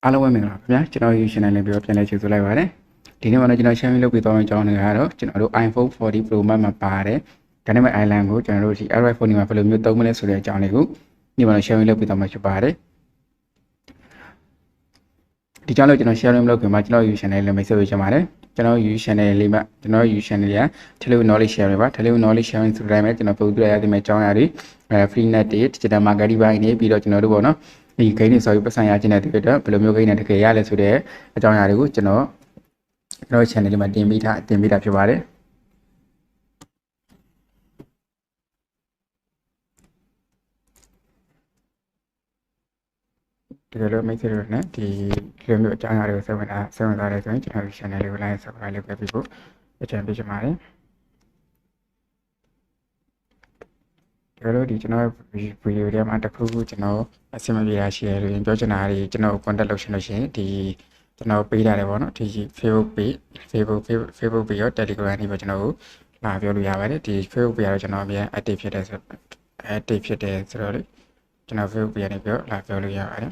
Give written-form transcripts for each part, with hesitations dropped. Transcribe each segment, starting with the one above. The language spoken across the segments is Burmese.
အားလုံးပဲမင်္ဂလာပါခင်ဗျာကျွန်တော် YouTube channel လေးပြောပြန်လဲကြိုဆိုလိုက်ပါတယ်ဒီနေ့မှာတော့ကျွန်တော် share လုပ်ပေးသွားမယ့်အကြောင်းတွေကတော့ကျွန်တော်တို့ iPhone 40 Pro Max မှာပါတယ်ဒါနဲ့မဲ့ Island ကိုကျွန်တော်တို့ဒီ Android phone တွေမှာဘယ်လိုမျိုးသုံးမလဲဆိုတဲ့အကြောင်းလေးကိုဒီမှာတော့ share လုပ်ပေးသွားမှာဖြစ်ပါတယ်ဒီကြောင့်လို့ကျွန်တော် share လုပ်ခင်မှာကျွန်တော် YouTube channel လေးမိတ်ဆက်ပေးချင်ပါတယ်ကျွန်တော် YouTube channel လေးမှာကျွန်တော် YouTube channel လေးက Telenor knowledge share ပါ Telenor knowledge sharing ဆိုတဲ့အတိုင်းပဲကျွန်တော်ပို့ပြရတဲ့မဲ့အကြောင်းအရာတွေfree net တွေ digital marketing ပိုင်းတွေပြီးတော့ကျွန်တော်တို့ပေါ့နော်ဒီဂိမ်းတွေဆိုပြီးပတ်စံရခြင်းတဲ့တွေတော့ဘယ်လိုမျိုးဂိမ်းနဲ့တကယ်ရလဲဆိုတဲ့အကြောင်းအရာတွေကိုကျွန်တော် channel လေးမှာတင်ပေးတာဖြစ်ပါတယ်ဒီလိုမိတ်ဆွေတို့နဲ့ဒီလိုမျိုးအကြောင်းအရာတွေကိုဆက်ဝင်လာတယ်ဆိုရင်ကျွန်တော် channel လေးကို like subscribe လုပ်ပေးဖို့အကြံပေးချင်ပါတယ်ဒီလိုဒီကျွန်တော်ဗီဒီယိုထဲမှာတစ်ခုခုကျွန်တော်အဆင်မပြေတာရှိရလို့ပြောချင်တာတွေကျွန်တော် contact လုပ်ရှင်လို့ရှိရင်ဒီကျွန်တော်ပေးထားတယ်ပေါ့နော်ဒီ Facebook page ရော Telegram တွေပဲကျွန်တော်လာပြောလို့ရပါတယ်ဒီ Facebook page ကတော့ကျွန်တော်အများ active ဖြစ်တယ်ဆိုတော့လေကျွန်တော် Facebook page ကနေပြောလာပြောလို့ရပါတယ်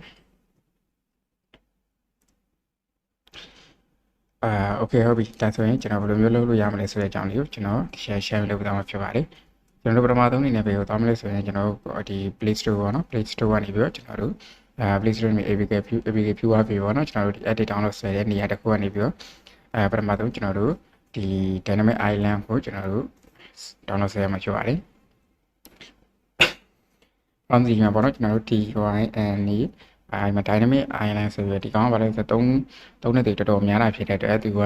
okay ဟုတ်ပြီဒါဆိုရင်ကျွန်တော်ဘယ်လိုမျိုးလုပ်လို့ရမလဲဆိုတဲ့အကြောင်းလေးကိုကျွန်တော် share လုပ်ပေးသွားမှာဖြစ်ပါတယ်ကျွန်တော်တို့ပထမဆုံးအနေနဲ့ဘယ်ကိုသွားမလဲဆိုရင်ကျွန်တော်တို့ဒီ Play Store ပေါ့နော် Play Store ကနေပြီးတော့ကျွန်တော်တို့Play Store မှာ APK view ပေါ့နော်ကျွန်တော်တို့ဒီ edit download ဆွဲတဲ့နေရာတစ်ခုကနေပြီးတော့ပထမဆုံးကျွန်တော်တို့ဒီ Dynamic Island ကိုကျွန်တော်တို့ download ဆွဲရမှာဖြစ်ပါတယ်။အောင်စီမှာပေါ့နော်ကျွန်တော်တို့ DYN နေမှာ Dynamic Island ဆိုပြီးဒီကောင်ကဘာလဲဆိုတော့3နဲ့တော်တော်များတာဖြစ်တဲ့အတွက်သူက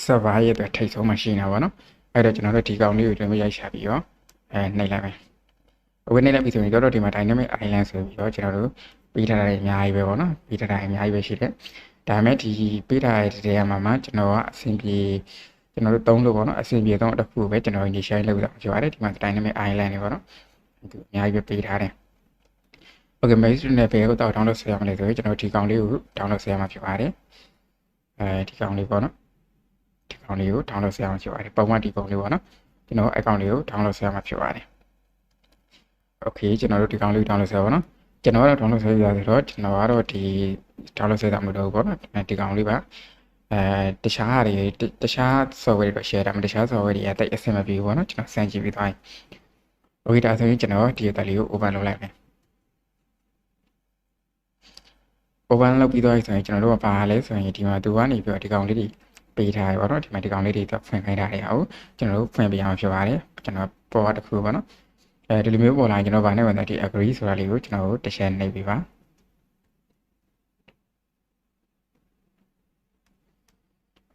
server ရဲ့အတွက်ထိတ်ဆုံးမှရှိနေတာပေါ့နော်အဲ့တော့ကျွန်တော်တို့ဒီကောင်လေးကိုကျွန်တော်ရိုက်ရှာပြီးတော့နှိပ်လိုက်မယ်။နှိပ်လိုက်ပြီဆိုရင်တော့ဒီမှာ Dynamic Island ဆိုပြီးတော့ကျွန်တော်တို့ပေးထားတာအများကြီးပဲပေါ့နော်ပေးထားတာအများကြီးပဲရှိတယ်။ဒါပေမဲ့ဒီပေးထားတဲ့နေရာမှာကျွန်တော်ကအဆင်ပြေကျွန်တော်တို့သုံးလို့ပေါ့နော်အဆင်ပြေဆုံးတစ်ခုပဲကျွန်တော်ဒီ share လုပ်တာဖြစ်ပါတယ်ဒီမှာ Dynamic Island တွေပေါ့နော်ဒီအများကြီးပဲပေးထားတယ်။ Okay မဲဆွနဲ့ဘယ်ကိုတော့ download ဆွဲရမလဲဆိုရင်ကျွန်တော်ဒီကောင်လေးကို download ဆွဲရမှာဖြစ်ပါတယ်။ဒီကောင်လေးပေါ့နော်ဒီကောင်လေးကို download ဆွဲရမှာဖြစ်ပါတယ်ပုံမှန်ဒီကောင်လေးပေါ့နော်ကျွန်တော် account လေးကို download ဆွဲရမှာဖြစ်ပါတယ် okay ကျွန်တော်တို့ဒီကောင်လေးကို download ဆွဲပါနော်ကျွန်တော်ကတော့ download ဆွဲရဆိုတော့ကျွန်တော်ကတော့ဒီ download ဆွဲတာမလို့တော့ပေါ့နော်ဒီကောင်လေးပါတခြား software တွေတော့ share တာမတခြား software တွေကတိတ်အဆင်မပြေဘူးပေါ့နော်ကျွန်တော်စမ်းကြည့်ပြီးသွားရင် okay ဒါဆိုရင်ကျွန်တော်ဒီအသက်လေးကို open လုပ်လိုက်မယ် open လုပ်ပြီးသွားပြီဆိုရင်ကျွန်တော်တို့ကပါလဲဆိုရင်ဒီမှာသူကနေပြီးတော့ဒီကောင်လေးတွေပေးထားရပါတော့ဒီမှာဒီကောင်လေးတွေဖွင့်ခိုင်းထားတယ်အောင်ကျွန်တော်တို့ဖွင့်ပေးရမှာဖြစ်ပါတယ်ကျွန်တော်ပေါ်တစ်ခုပေါ့နော်ဒီလိုမျိုးပေါ်လာရင်ကျွန်တော်ဗာနဲ့ဝင်တဲ့ဒီ agree ဆိုတာလေးကိုကျွန်တော်တို့တစ်ချက်နှိပ်ပေးပါ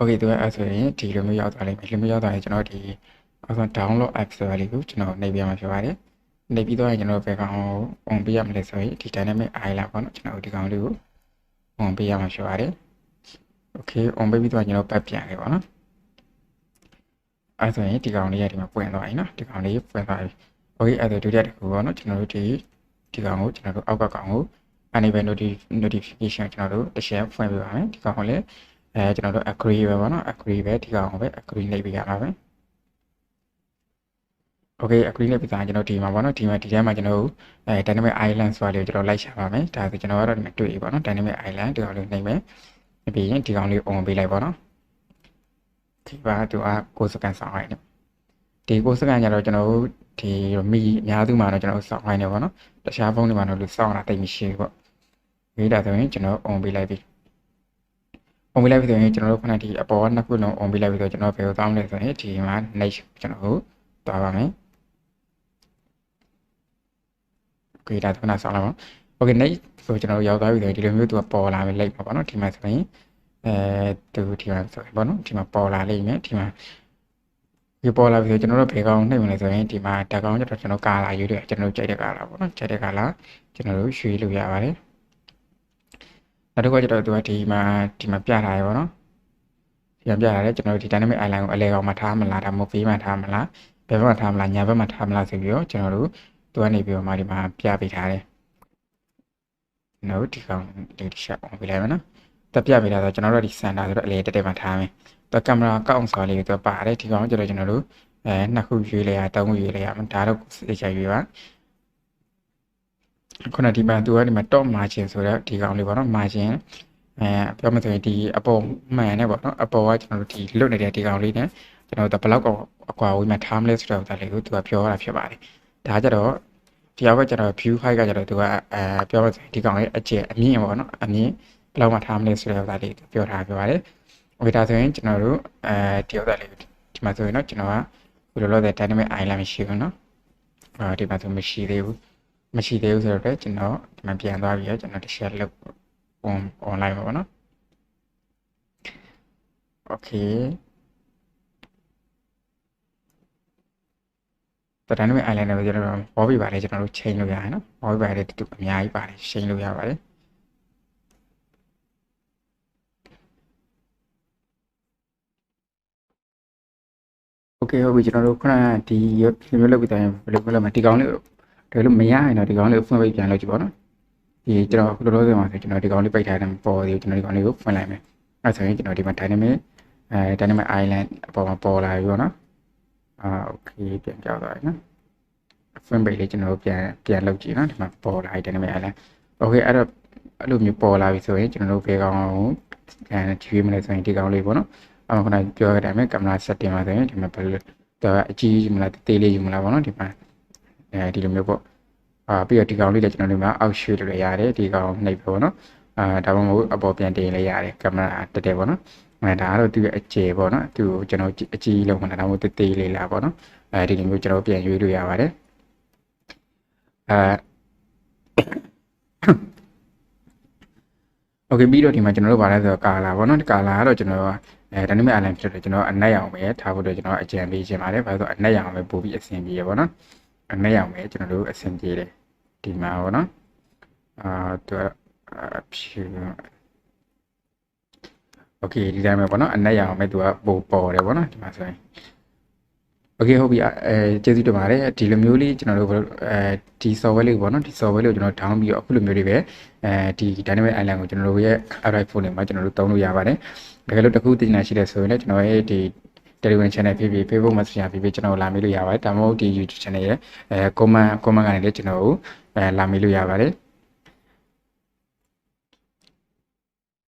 okay သူကအဲ့ဆိုရင်ဒီလိုမျိုးရောက်သွားလိမ့်မယ်ဒီလိုမျိုးရောက်သွားရင်ကျွန်တော်ဒီအောက်ဆုံး download app ဆိုတာလေးကိုကျွန်တော်နှိပ်ပေးရမှာဖြစ်ပါတယ်နှိပ်ပြီးတော့ကျွန်တော်ဘယ်ကောင် on ပေးရမလဲဆိုရင်ဒီ dynamic island ပေါ့နော်ကျွန်တော်ဒီကောင်လေးကို on ပေးရမှာဖြစ်ပါတယ် okay on ပေးပြီးတော့ကျွန်တော်ပတ်ပြန်ခဲ့ပါနော်အဲ့ဆိုရင်ဒီကောင်လေးရဒီမှာပွင့်သွားပြီနော်ဒီကောင်လေးပွင့်သွားပြီ okay အဲ့ဒါဒုတိယတစ်ခုပေါ့နော်ကျွန်တော်တို့ဒီကောင်ကိုကျွန်တော်တို့အောက်ကကောင်ကို enable notification ကျွန်တော်တို့တစ်ချက်ဖွင့်ပေးပါမယ်ဒီကောင်ကိုလည်းကျွန်တော်တို့ agree ပဲပေါ့နော် agree ပဲဒီကောင်ကိုပဲ agree နှိပ်ပေးရမှာပဲ okay agree နှိပ်ပြီးသားကျွန်တော်ဒီမှာပေါ့နော်ဒီထဲမှာကျွန်တော်တို့dynamic island ဆိုတာလေးကိုကျွန်တော်လိုက်ရှာပါမယ်ဒါဆိုကျွန်တော်ကတော့ဒီမှာတွေ့ပြီပေါ့နော် dynamic island ဒီကောင်လေးနှိပ်မယ်ပြီးရင်ဒီကောင်လေး on ပေးလိုက်ပေါ့နော်ဒီပါသူက6 စက္ကန့်စောင့်လိုက်တယ်ဒီ6 စက္ကန့်ကျတော့ကျွန်တော်တို့ဒီမီအများစုမှာတော့ကျွန်တော်စောင့်လိုက်နေပေါ့နော်တခြားဖုန်းတွေမှာတော့လူစောင့်တာတိတ်မရှိဘူးပေါ့ဒီဒါဆိုရင်ကျွန်တော် on ပေးလိုက်ပြီ on ပေးလိုက်ပြီဆိုရင်ကျွန်တော်တို့ခဏဒီအပေါ်နှစ်ခုလုံး on ပေးလိုက်ပြီဆိုတော့ကျွန်တော်ဘယ်ကိုသွားမလဲဆိုရင်ဒီမှာ next ကျွန်တော်တို့သွားပါမယ် okay ဒါခဏစောင့်လိုက်ပါ okay next ဆိုကျွန်တော်တို့ရောက်သွားပြီဆိုရင်ဒီလိုမျိုးသူကပေါ်လာမယ်လိုက်ပါပေါ့နော်ဒီမှာဆိုရင်သူဒီမှာဆိုရင်ပေါ့နော်ဒီမှာပေါ်လာလိမ့်မယ်ဒီမှာဒီပေါ်လာပြီဆိုကျွန်တော်တို့ဘယ်ကောင်နှိပ်မလဲဆိုရင်ဒီမှာတက်ကောင်ကျတော့ကျွန်တော်ကာလာရွေးတယ်ကျွန်တော်တို့ကြိုက်တဲ့ကာလာပေါ့နော်ကြိုက်တဲ့ကာလာကျွန်တော်တို့ရွှေ့လို့ရပါတယ်နောက်တစ်ခုကျတော့သူကဒီမှာပြထားရပေါ့နော်ဒီမှာပြထားတယ်ကျွန်တော်တို့ဒီ dynamic island ကိုအလဲကောင်မှာထားမလားဒါမှမဟုတ်ဘေးမှာထားမလားဘယ်ဘက်မှာထားမလားညာဘက်မှာထားမလားဆိုပြီးတော့ကျွန်တော်တို့သူကနေပြီးတော့ဒီမှာပြပေးထားတယ်နော်ဒီကောင်လေးတစ်ချက်အောင်ပြလိုက်မယ်နော်တက်ပြပေးတာဆိုကျွန်တော်တို့ဒီ center ဆိုတော့အလဲတက်မှာထားမယ်တော့ကင်မရာကောက်ဆိုတာလေးကိုပါတယ်ဒီကောင်ကျတော့ကျွန်တော်တို့နှစ်ခုရွေးလိုက်ရ3ခုရွေးလိုက်ရဒါတော့စိတ်ချရွေးပါ ခုနဒီမှာသူကဒီမှာ top margin ဆိုတော့ဒီကောင်လေးပေါ့နော် margin ပြောမှဆိုရင်ဒီအပေါ်မှန်နဲ့ပေါ့နော်အပေါ်ကကျွန်တော်တို့ဒီလွတ်နေတဲ့ဒီကောင်လေးနဲ့ကျွန်တော်တို့ဘယ်လောက်အကွာဝေးမှထားမလဲဆိုတော့ဒါလေးကိုသူကပြောရတာဖြစ်ပါတယ်ဒါကြတော့ဒီအောက်ကကျွန်တော် view height ကကျွန်တော်သူကပြောမှဆိုရင်ဒီကောင်လေးအကျယ်အမြင့်ပေါ့နော်အမြင့်ဘယ်လောက်မှထားမလဲဆိုတော့ဒါလေးပြောထားပြောပါတယ်โอเคဒါဆိုရင်ကျွန်တော်တို့ဒီအောက်လေးဒီမှာဆိုရင်တော့ကျွန်တော်ကဘယ်လိုလုပ်တဲ့ dynamic island မရှိဘူးเนาะဒီမှာဆိုမရှိသေးဘူးဆိုတော့ကျွန်တော်ဒီမှာပြန်သွားပြီးတော့ကျွန်တော်တစ်ချက်လုပ် online ပါပေါ့နော် okay တဒန်းနဲ့ island နဲ့ကျွန်တော်ဟောပြပါတယ်ကျွန်တော်တို့ chain လို့ရတယ်နော်ဟောပြပါတယ်တူအများကြီးပါတယ် chain လို့ရပါတယ်โอเคဟုတ်ပြီကျွန်တော်တို့ခုနကဒီမျိုးလုပ်ပြီးတိုင်းဘယ်လိုလုပ်မလဲဒီကောင်လေးဒါလို့မရရင်တော့ဒီကောင်လေးကိုဖွင့်ပေးပြန်လုပ်ကြည့်ပါတော့ဒီကျွန်တော်လောလောဆယ်မှာဆိုကျွန်တော်ဒီကောင်လေးပိတ်ထားတယ်ပေါ်သေးကျွန်တော်ဒီကောင်လေးကိုဖွင့်လိုက်မယ်အဲဆိုရင်ကျွန်တော်ဒီမှာ dynamic island အပေါ်မှာပေါ်လာပြီပေါ့နော်โอเคပြန်ကြောက်သွားပြီနော်ဖွင့်ပေးလေးကျွန်တော်ပြန်လုပ်ကြည့်နော်ဒီမှာပေါ်လာပြီ dynamic island โอเคအဲ့တော့အဲ့လိုမျိုးပေါ်လာပြီဆိုရင်ကျွန်တော်တို့ဘယ်ကောင်ကိုကြည့်မလဲဆိုရင်ဒီကောင်လေးပေါ့နော်ခုနပြောခဲ့တဲ့အတိုင်းကင်မရာ setting မှာဆိုရင်ဒီမှာဘယ်လိုတော့အကြီးယူမလားတေးလေးယူမလားပေါ့နော်ဒီမှာဒီလိုမျိုးပေါ့ပြီးတော့ဒီကောင်လေးလည်းကျွန်တော်ဒီမှာအောက်ရွှေ့လို့ရတယ်ဒီကောင်နှိပ်ပေါ့နော်ဒါမှမဟုတ်အပေါ်ပြန်တင်လည်းရတယ်ကင်မရာတက်တယ်ပေါ့နော်ဒါကတော့သူ့ရဲ့အကျယ်ပေါ့နော်သူ့ကိုကျွန်တော်အကြီးလုံးမလားဒါမှမဟုတ်တေးလေးလားပေါ့နော်ဒီလိုမျိုးကျွန်တော်ပြန်ရွေးလို့ရပါတယ်โอเคပြီးတော့ဒီမှာကျွန်တော်တို့ဗာလဲဆိုတော့ကာလာပေါ့နော်ကာလာကတော့ကျွန်တော်ဒါနဲ့မဲ့ island ဖြစ်တယ်ကျွန်တော်အနက်ရောင်ပဲထားဖို့တော့ကျွန်တော်အကြံပေးခြင်းပါတယ်ဘာလို့ဆိုအနက်ရောင်ပဲပို့ပြီးအဆင်ပြေရပေါ့နော်အနက်ရောင်ပဲကျွန်တော်တို့အဆင်ပြေတယ်ဒီမှာပေါ့နော်သူဖြူโอเคဒီတိုင်းပဲပေါ့နော်အနက်ရောင်ပဲသူကပို့ပေါ်တယ်ပေါ့နော်ဒီမှာဆိုရင်โอเคဟုတ်ပြီကျေးဇူးတင်ပါတယ်ဒီလိုမျိုးလေးကျွန်တော်တို့ဒီ software လေးပေါ့နော်ဒီ software လေးကိုကျွန်တော် down ပြီးတော့အခုလိုမျိုးတွေပဲဒီ dynamic island ကိုကျွန်တော်တို့ရဲ့ Android phone တွေမှာကျွန်တော်တို့သုံးလို့ရပါတယ်တကယ်လို့တခုသိချင်တာရှိတယ်ဆိုရင်လည်းကျွန်တော်ရဲ့ဒီ Telegram channel ဖြစ်ဖြစ် Facebook Messenger ဖြစ်ဖြစ်ကျွန်တော်လာမေးလို့ရပါတယ်ဒါမှမဟုတ်ဒီ YouTube channel ရဲ့comment ကနေလည်းကျွန်တော်ကိုလာမေးလို့ရပါတယ်